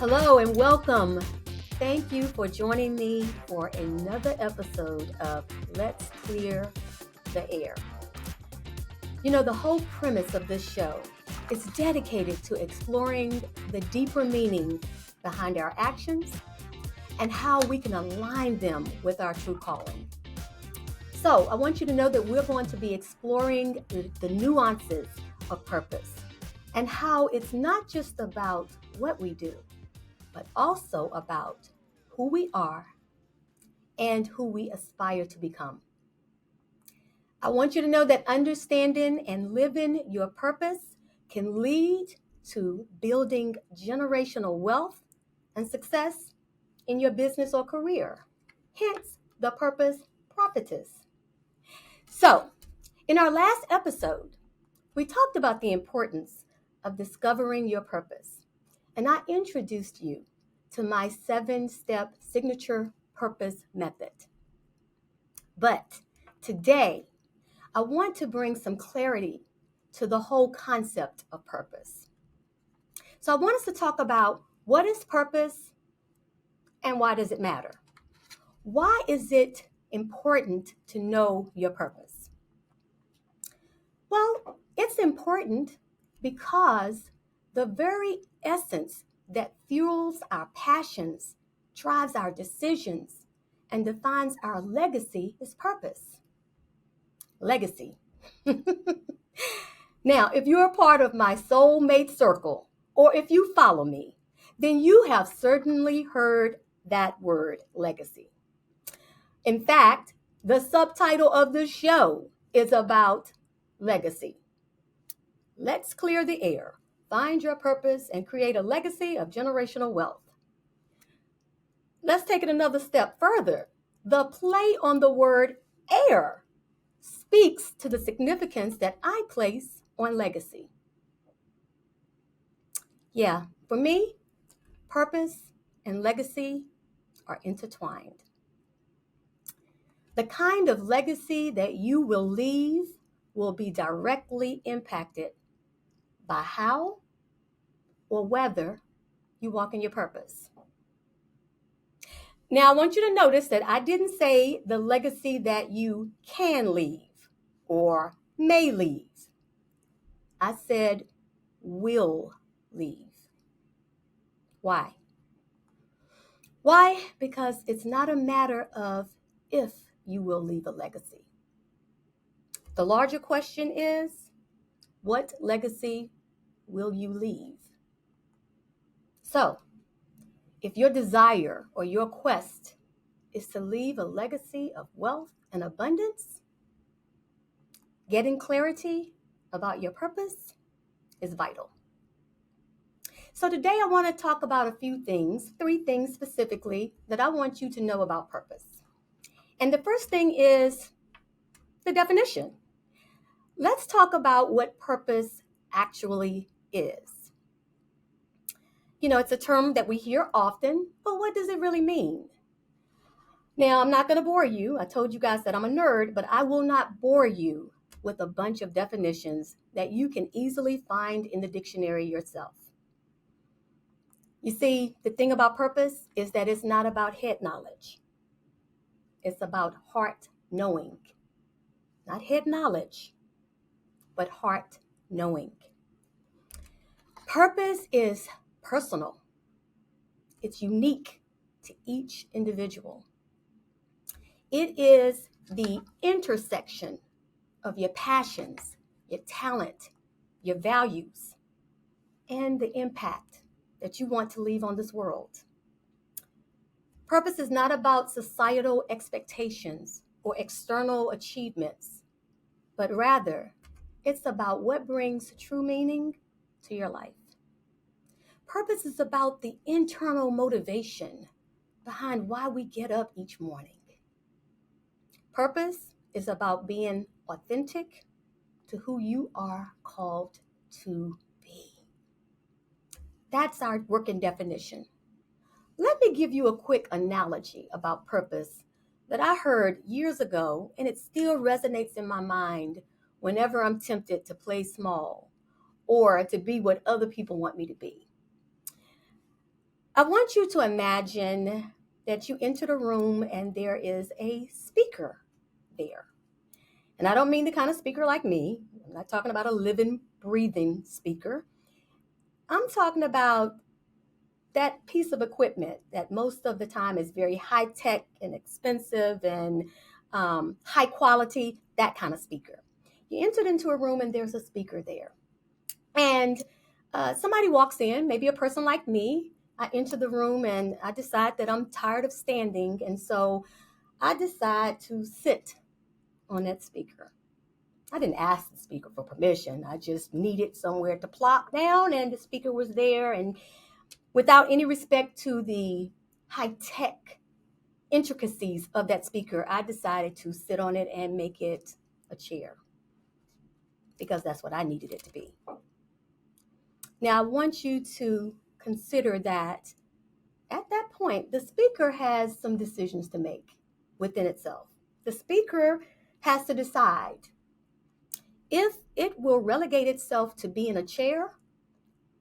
Hello and welcome. Thank you for joining me for another episode of Let's Clear the Air. You know, the whole premise of this show is dedicated to exploring the deeper meaning behind our actions and how we can align them with our true calling. So I want you to know that we're going to be exploring the nuances of purpose and how it's not just about what we do, but also about who we are and who we aspire to become. I want you to know that understanding and living your purpose can lead to building generational wealth and success in your business or career. Hence, the Purpose Prophetess. So, in our last episode, we talked about the importance of discovering your purpose, and I introduced you to my 7-step signature purpose method. But today, I want to bring some clarity to the whole concept of purpose. So I want us to talk about what is purpose and why does it matter? Why is it important to know your purpose? Well, it's important because the very essence that fuels our passions, drives our decisions, and defines our legacy is purpose. Legacy. Now, if you're a part of my soulmate circle, or if you follow me, then you have certainly heard that word, legacy. In fact, the subtitle of the show is about legacy. Let's clear the air, find your purpose, and create a legacy of generational wealth. Let's take it another step further. The play on the word air speaks to the significance that I place on legacy. Yeah, for me, purpose and legacy are intertwined. The kind of legacy that you will leave will be directly impacted by how or whether you walk in your purpose. Now, I want you to notice that I didn't say the legacy that you can leave or may leave. I said will leave. Why? Why? Because it's not a matter of if you will leave a legacy. The larger question is, what legacy will you leave? So, if your desire or your quest is to leave a legacy of wealth and abundance, getting clarity about your purpose is vital. So today I want to talk about a few things, 3 things specifically that I want you to know about purpose. And the first thing is the definition. Let's talk about what purpose actually is. You know, it's a term that we hear often, but what does it really mean? Now, I'm not going to bore you. I told you guys that I'm a nerd, but I will not bore you with a bunch of definitions that you can easily find in the dictionary yourself. You see, the thing about purpose is that it's not about head knowledge. It's about heart knowing. Not head knowledge, but heart knowing. Purpose is personal. It's unique to each individual. It is the intersection of your passions, your talent, your values, and the impact that you want to leave on this world. Purpose is not about societal expectations or external achievements, but rather it's about what brings true meaning to your life. Purpose is about the internal motivation behind why we get up each morning. Purpose is about being authentic to who you are called to be. That's our working definition. Let me give you a quick analogy about purpose that I heard years ago, and it still resonates in my mind whenever I'm tempted to play small or to be what other people want me to be. I want you to imagine that you enter the room and there is a speaker there. And I don't mean the kind of speaker like me. I'm not talking about a living, breathing speaker. I'm talking about that piece of equipment that most of the time is very high tech and expensive and high quality, that kind of speaker. You entered into a room and there's a speaker there. And somebody walks in, maybe a person like me. I enter the room and I decide that I'm tired of standing. And so I decide to sit on that speaker. I didn't ask the speaker for permission. I just needed somewhere to plop down, and the speaker was there. And without any respect to the high tech intricacies of that speaker, I decided to sit on it and make it a chair because that's what I needed it to be. Now, I want you to consider that at that point, the speaker has some decisions to make within itself. The speaker has to decide if it will relegate itself to be in a chair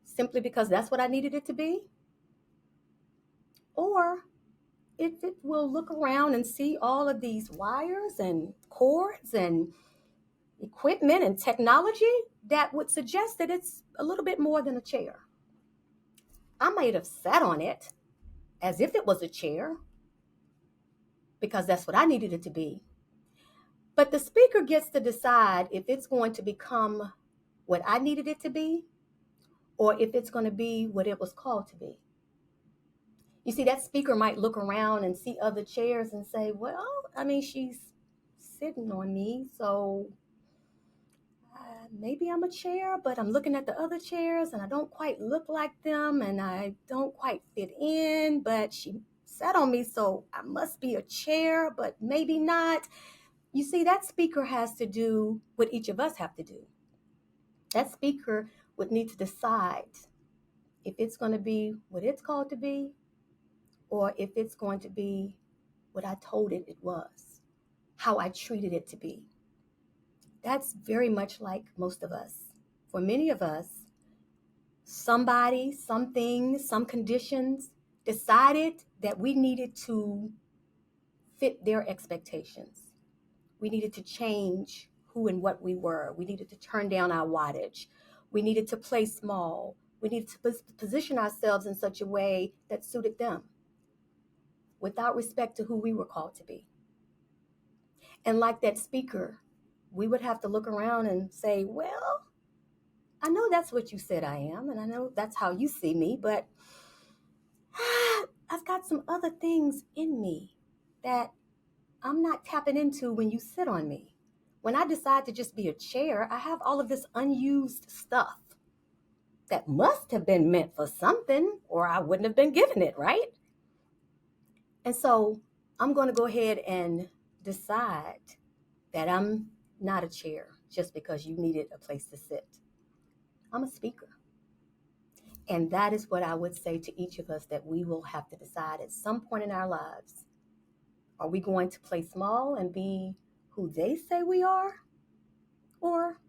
simply because that's what I needed it to be, or if it will look around and see all of these wires and cords and equipment and technology that would suggest that it's a little bit more than a chair. I might have sat on it as if it was a chair because that's what I needed it to be. But the speaker gets to decide if it's going to become what I needed it to be or if it's going to be what it was called to be. You see, that speaker might look around and see other chairs and say, well, I mean, she's sitting on me, so maybe I'm a chair, but I'm looking at the other chairs and I don't quite look like them and I don't quite fit in, but she sat on me, so I must be a chair, but maybe not. You see, that speaker has to do what each of us have to do. That speaker would need to decide if it's going to be what it's called to be or if it's going to be what I told it was, how I treated it to be. That's very much like most of us. For many of us, somebody, something, some conditions decided that we needed to fit their expectations. We needed to change who and what we were. We needed to turn down our wattage. We needed to play small. We needed to position ourselves in such a way that suited them without respect to who we were called to be. And like that speaker, we would have to look around and say, well, I know that's what you said I am, and I know that's how you see me, but I've got some other things in me that I'm not tapping into when you sit on me. When I decide to just be a chair, I have all of this unused stuff that must have been meant for something, or I wouldn't have been given it, right? And so I'm going to go ahead and decide that I'm not a chair just because you needed a place to sit. I'm a speaker. And that is what I would say to each of us, that we will have to decide at some point in our lives. Are we going to play small and be who they say we are? Or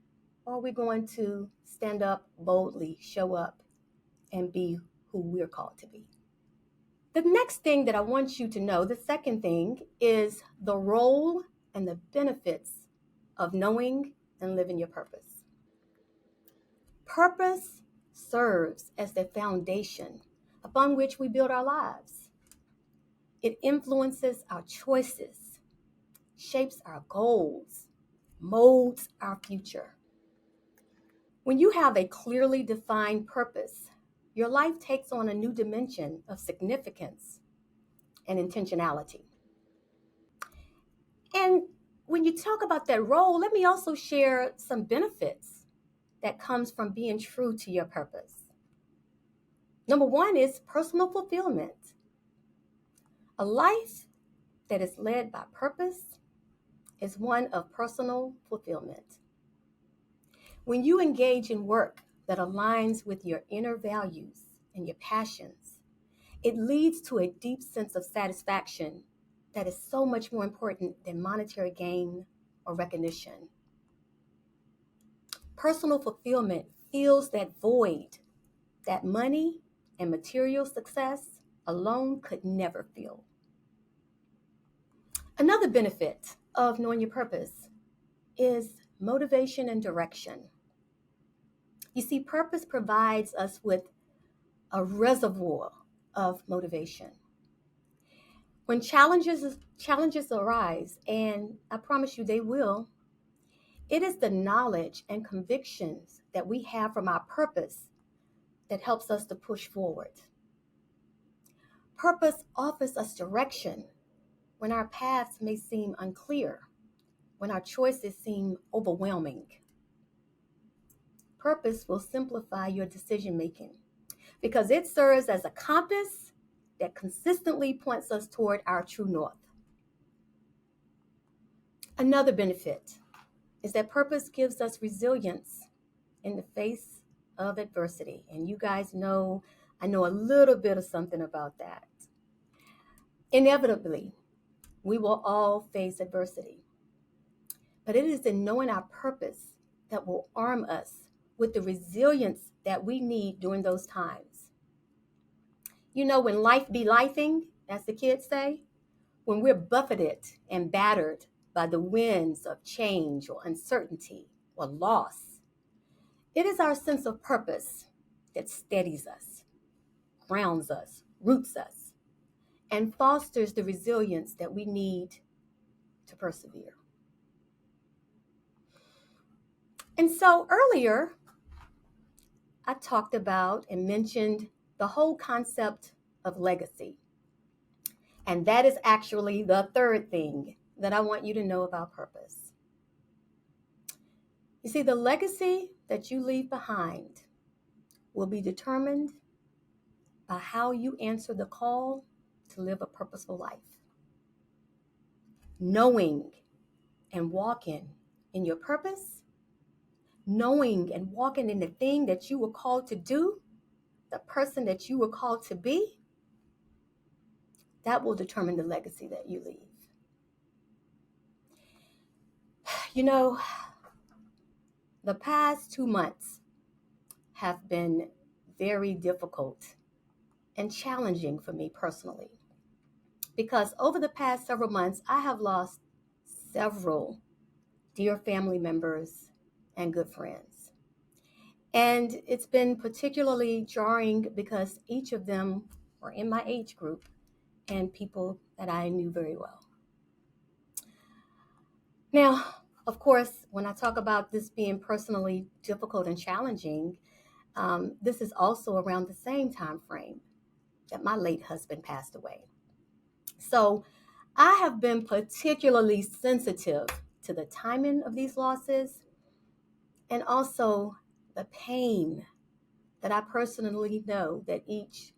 are we going to stand up boldly, show up, and be who we're called to be? The next thing that I want you to know, the second thing, is the role and the benefits of knowing and living your purpose. Purpose serves as the foundation upon which we build our lives. It influences our choices, shapes our goals, molds our future. When you have a clearly defined purpose, your life takes on a new dimension of significance and intentionality. And when you talk about that role, let me also share some benefits that comes from being true to your purpose. Number one is personal fulfillment. A life that is led by purpose is one of personal fulfillment. When you engage in work that aligns with your inner values and your passions, it leads to a deep sense of satisfaction that is so much more important than monetary gain or recognition. Personal fulfillment fills that void that money and material success alone could never fill. Another benefit of knowing your purpose is motivation and direction. You see, purpose provides us with a reservoir of motivation. When challenges arise, and I promise you they will, it is the knowledge and convictions that we have from our purpose that helps us to push forward. Purpose offers us direction when our paths may seem unclear, when our choices seem overwhelming. Purpose will simplify your decision making because it serves as a compass that consistently points us toward our true north. Another benefit is that purpose gives us resilience in the face of adversity. And you guys know, I know a little bit of something about that. Inevitably, we will all face adversity. But it is in knowing our purpose that will arm us with the resilience that we need during those times. You know, when life be lifing, as the kids say, when we're buffeted and battered by the winds of change or uncertainty or loss, it is our sense of purpose that steadies us, grounds us, roots us, and fosters the resilience that we need to persevere. And so earlier, I talked about and mentioned the whole concept of legacy. And that is actually the third thing that I want you to know about purpose. You see, the legacy that you leave behind will be determined by how you answer the call to live a purposeful life. Knowing and walking in your purpose, knowing and walking in the thing that you were called to do, the person that you were called to be, that will determine the legacy that you leave. You know, the past 2 months have been very difficult and challenging for me personally, because over the past several months, I have lost several dear family members and good friends. And it's been particularly jarring because each of them were in my age group and people that I knew very well. Now, of course, when I talk about this being personally difficult and challenging, this is also around the same time frame that my late husband passed away. So I have been particularly sensitive to the timing of these losses and also the pain that I personally know that each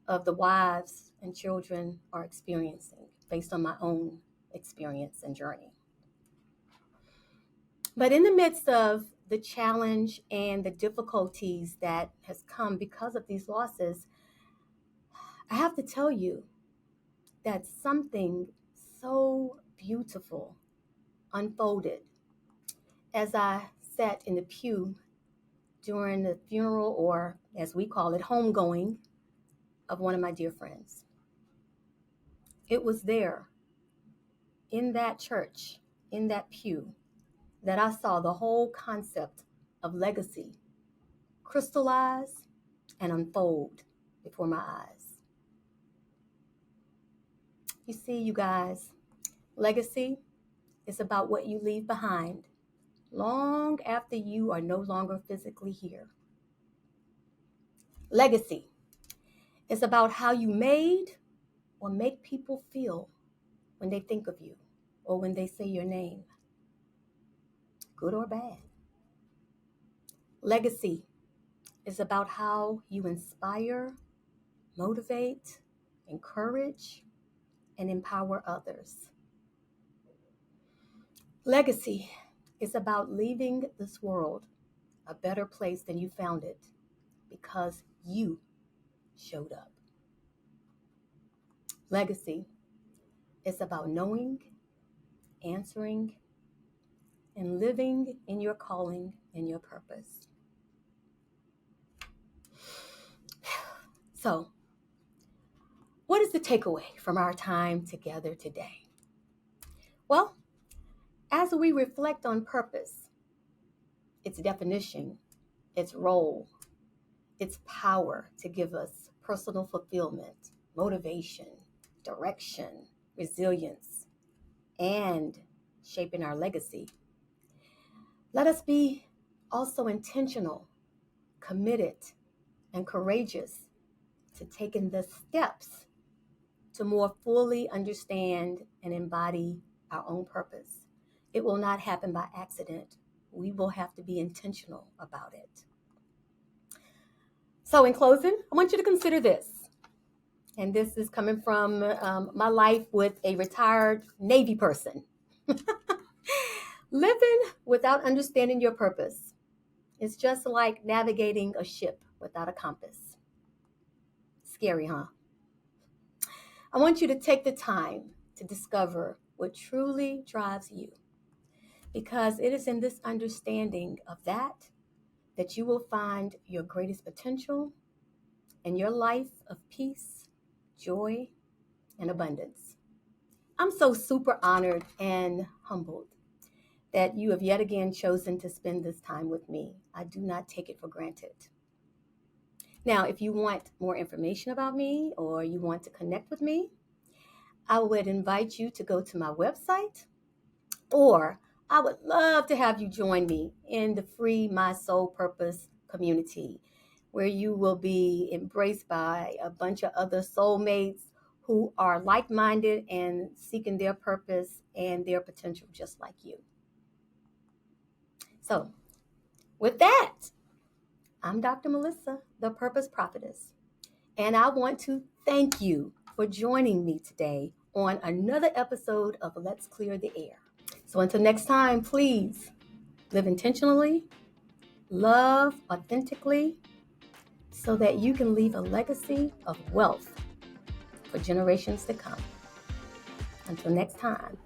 of the wives and children are experiencing based on my own experience and journey. But in the midst of the challenge and the difficulties that has come because of these losses, I have to tell you that something so beautiful unfolded as I sat in the pew during the funeral, or as we call it, homegoing, of one of my dear friends. It was there, in that church, in that pew, that I saw the whole concept of legacy crystallize and unfold before my eyes. You see, you guys, legacy is about what you leave behind long after you are no longer physically here. Legacy is about how you made or make people feel when they think of you or when they say your name, good or bad. Legacy is about how you inspire, motivate, encourage, and empower others. Legacy is about leaving this world a better place than you found it because you showed up. Legacy is about knowing, answering, and living in your calling and your purpose. So, what is the takeaway from our time together today? Well, as we reflect on purpose, its definition, its role, its power to give us personal fulfillment, motivation, direction, resilience, and shaping our legacy, let us be also intentional, committed, and courageous to taking the steps to more fully understand and embody our own purpose. It will not happen by accident. We will have to be intentional about it. So in closing, I want you to consider this. And this is coming from my life with a retired Navy person. Living without understanding your purpose is just like navigating a ship without a compass. Scary, huh? I want you to take the time to discover what truly drives you, because it is in this understanding of that you will find your greatest potential and your life of peace, joy, and abundance. I'm so super honored and humbled that you have yet again chosen to spend this time with me. I do not take it for granted. Now, if you want more information about me or you want to connect with me, I would invite you to go to my website, or I would love to have you join me in the free My Soul Purpose community, where you will be embraced by a bunch of other soulmates who are like-minded and seeking their purpose and their potential just like you. So, with that, I'm Dr. Melissa, the Purpose Prophetess, and I want to thank you for joining me today on another episode of Let's Clear the Air. So until next time, please live intentionally, love authentically, so that you can leave a legacy of wealth for generations to come. Until next time.